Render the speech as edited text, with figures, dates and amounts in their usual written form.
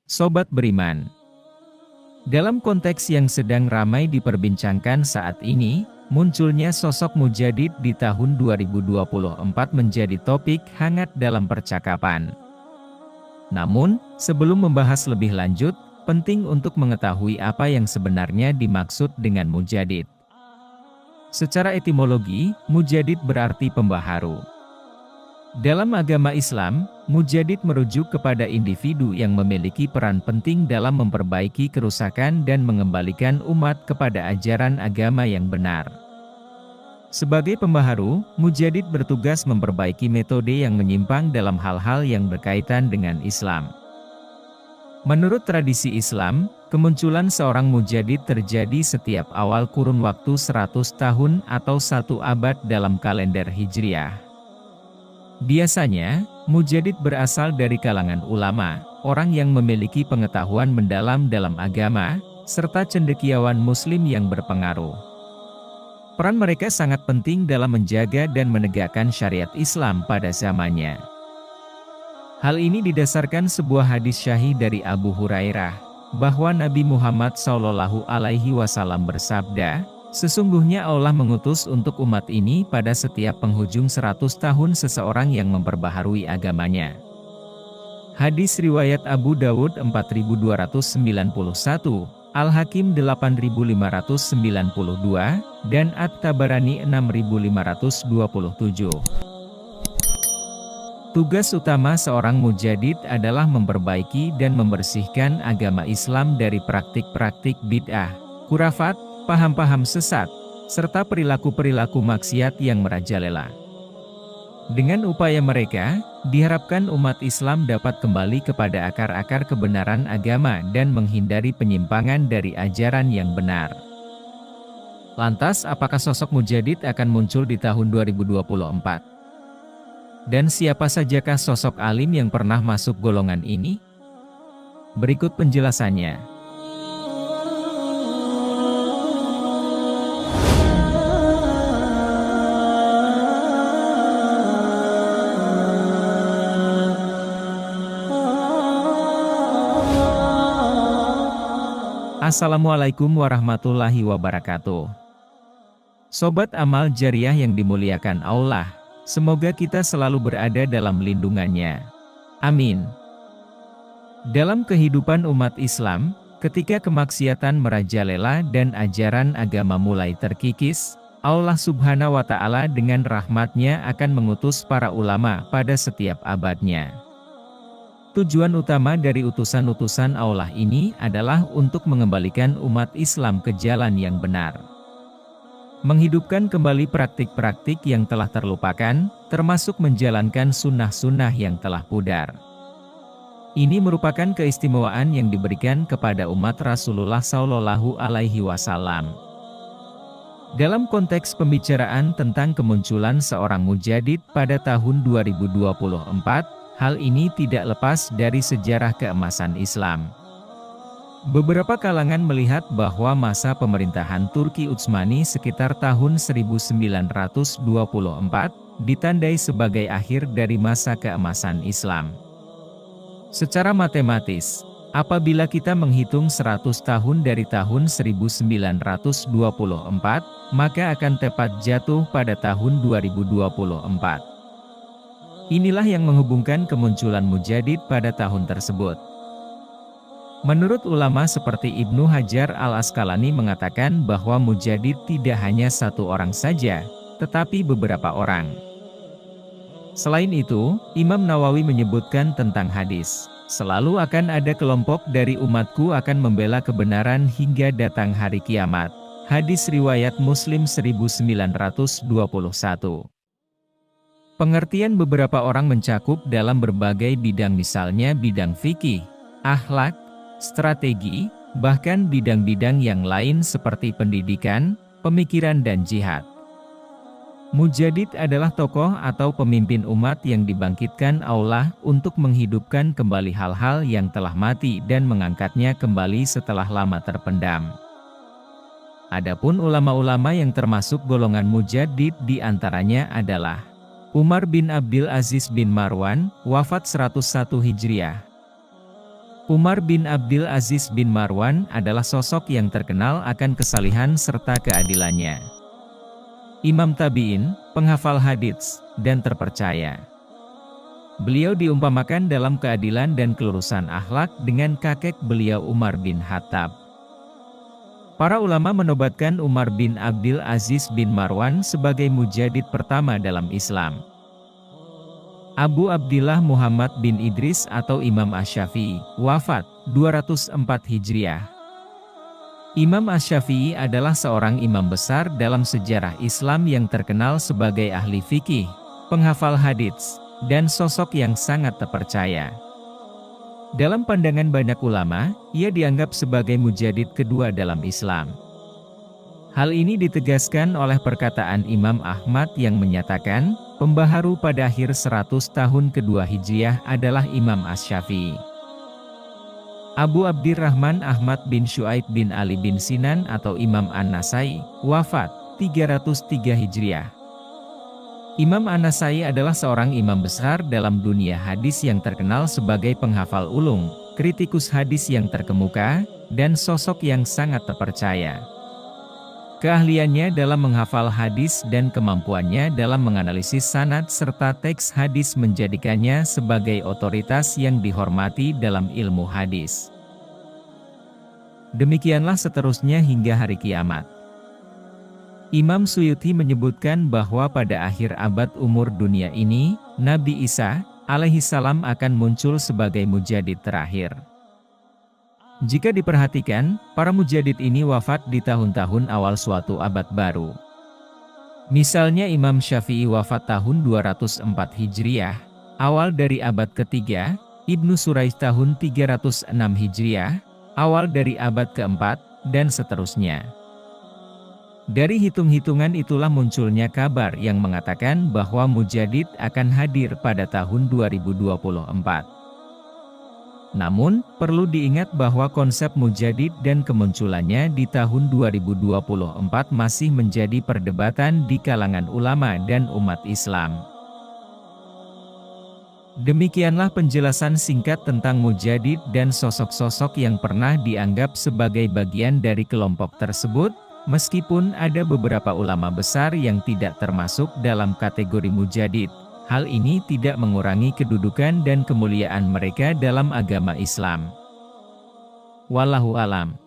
Sobat Beriman, dalam konteks yang sedang ramai diperbincangkan saat ini, munculnya sosok Mujadid di tahun 2024 menjadi topik hangat dalam percakapan. Namun, sebelum membahas lebih lanjut, penting untuk mengetahui apa yang sebenarnya dimaksud dengan Mujadid. Secara etimologi, Mujadid berarti pembaharu. Dalam agama Islam, Mujadid merujuk kepada individu yang memiliki peran penting dalam memperbaiki kerusakan dan mengembalikan umat kepada ajaran agama yang benar. Sebagai pembaharu, Mujadid bertugas memperbaiki metode yang menyimpang dalam hal-hal yang berkaitan dengan Islam. Menurut tradisi Islam, kemunculan seorang Mujadid terjadi setiap awal kurun waktu 100 tahun atau 1 abad dalam kalender Hijriah. Biasanya, Mujadid berasal dari kalangan ulama, orang yang memiliki pengetahuan mendalam dalam agama, serta cendekiawan Muslim yang berpengaruh. Peran mereka sangat penting dalam menjaga dan menegakkan syariat Islam pada zamannya. Hal ini didasarkan sebuah hadis syahih dari Abu Hurairah, bahwa Nabi Muhammad SAW bersabda, "Sesungguhnya Allah mengutus untuk umat ini pada setiap penghujung 100 tahun seseorang yang memperbaharui agamanya." Hadis riwayat Abu Dawud 4291, Al-Hakim 8592, dan At-Tabarani 6527. Tugas utama seorang mujadid adalah memperbaiki dan membersihkan agama Islam dari praktik-praktik bid'ah, khurafat, paham-paham sesat, serta perilaku-perilaku maksiat yang merajalela. Dengan upaya mereka, diharapkan umat Islam dapat kembali kepada akar-akar kebenaran agama dan menghindari penyimpangan dari ajaran yang benar. Lantas, apakah sosok Mujadid akan muncul di tahun 2024? Dan siapa sajakah sosok alim yang pernah masuk golongan ini? Berikut penjelasannya. Assalamualaikum warahmatullahi wabarakatuh. Sobat amal jariah yang dimuliakan Allah, semoga kita selalu berada dalam lindungannya. Amin. Dalam kehidupan umat Islam, ketika kemaksiatan merajalela dan ajaran agama mulai terkikis, Allah Subhanahu wa Ta'ala dengan rahmat-Nya akan mengutus para ulama pada setiap abadnya. Tujuan utama dari utusan-utusan Allah ini adalah untuk mengembalikan umat Islam ke jalan yang benar. Menghidupkan kembali praktik-praktik yang telah terlupakan, termasuk menjalankan sunnah-sunnah yang telah pudar. Ini merupakan keistimewaan yang diberikan kepada umat Rasulullah SAW. Dalam konteks pembicaraan tentang kemunculan seorang mujadid pada tahun 2024, hal ini tidak lepas dari sejarah keemasan Islam. Beberapa kalangan melihat bahwa masa pemerintahan Turki Utsmani sekitar tahun 1924 ditandai sebagai akhir dari masa keemasan Islam. Secara matematis, apabila kita menghitung 100 tahun dari tahun 1924, maka akan tepat jatuh pada tahun 2024. Inilah yang menghubungkan kemunculan Mujadid pada tahun tersebut. Menurut ulama seperti Ibnu Hajar al-Asqalani mengatakan bahwa Mujadid tidak hanya satu orang saja, tetapi beberapa orang. Selain itu, Imam Nawawi menyebutkan tentang hadis, "Selalu akan ada kelompok dari umatku akan membela kebenaran hingga datang hari kiamat." Hadis riwayat Muslim 1921. Pengertian beberapa orang mencakup dalam berbagai bidang, misalnya bidang fikih, akhlak, strategi, bahkan bidang-bidang yang lain seperti pendidikan, pemikiran dan jihad. Mujadid adalah tokoh atau pemimpin umat yang dibangkitkan Allah untuk menghidupkan kembali hal-hal yang telah mati dan mengangkatnya kembali setelah lama terpendam. Adapun ulama-ulama yang termasuk golongan Mujadid diantaranya adalah Umar bin Abdul Aziz bin Marwan, wafat 101 Hijriah. Umar bin Abdul Aziz bin Marwan adalah sosok yang terkenal akan kesalihan serta keadilannya. Imam tabi'in, penghafal hadits, dan terpercaya. Beliau diumpamakan dalam keadilan dan kelurusan akhlak dengan kakek beliau Umar bin Khattab. Para ulama menobatkan Umar bin Abdul Aziz bin Marwan sebagai mujadid pertama dalam Islam. Abu Abdillah Muhammad bin Idris atau Imam Asy-Syafi'i, wafat 204 Hijriah. Imam Asy-Syafi'i adalah seorang imam besar dalam sejarah Islam yang terkenal sebagai ahli fikih, penghafal hadits, dan sosok yang sangat terpercaya. Dalam pandangan banyak ulama, ia dianggap sebagai mujadid kedua dalam Islam. Hal ini ditegaskan oleh perkataan Imam Ahmad yang menyatakan, pembaharu pada akhir 100 tahun kedua Hijriah adalah Imam Asy-Syafi'i. Abu Abdirrahman Ahmad bin Syuaib bin Ali bin Sinan atau Imam An-Nasai, wafat 303 Hijriah. Imam An-Nasai adalah seorang imam besar dalam dunia hadis yang terkenal sebagai penghafal ulung, kritikus hadis yang terkemuka, dan sosok yang sangat terpercaya. Keahliannya dalam menghafal hadis dan kemampuannya dalam menganalisis sanad serta teks hadis menjadikannya sebagai otoritas yang dihormati dalam ilmu hadis. Demikianlah seterusnya hingga hari kiamat. Imam Suyuti menyebutkan bahwa pada akhir abad umur dunia ini, Nabi Isa alaihissalam akan muncul sebagai mujadid terakhir. Jika diperhatikan, para mujadid ini wafat di tahun-tahun awal suatu abad baru. Misalnya Imam Syafi'i wafat tahun 204 Hijriah, awal dari abad ketiga, Ibnu Surayj tahun 306 Hijriah, awal dari abad keempat, dan seterusnya. Dari hitung-hitungan itulah munculnya kabar yang mengatakan bahwa mujadid akan hadir pada tahun 2024. Namun, perlu diingat bahwa konsep mujadid dan kemunculannya di tahun 2024 masih menjadi perdebatan di kalangan ulama dan umat Islam. Demikianlah penjelasan singkat tentang mujadid dan sosok-sosok yang pernah dianggap sebagai bagian dari kelompok tersebut, meskipun ada beberapa ulama besar yang tidak termasuk dalam kategori mujadid. Hal ini tidak mengurangi kedudukan dan kemuliaan mereka dalam agama Islam. Wallahu alam.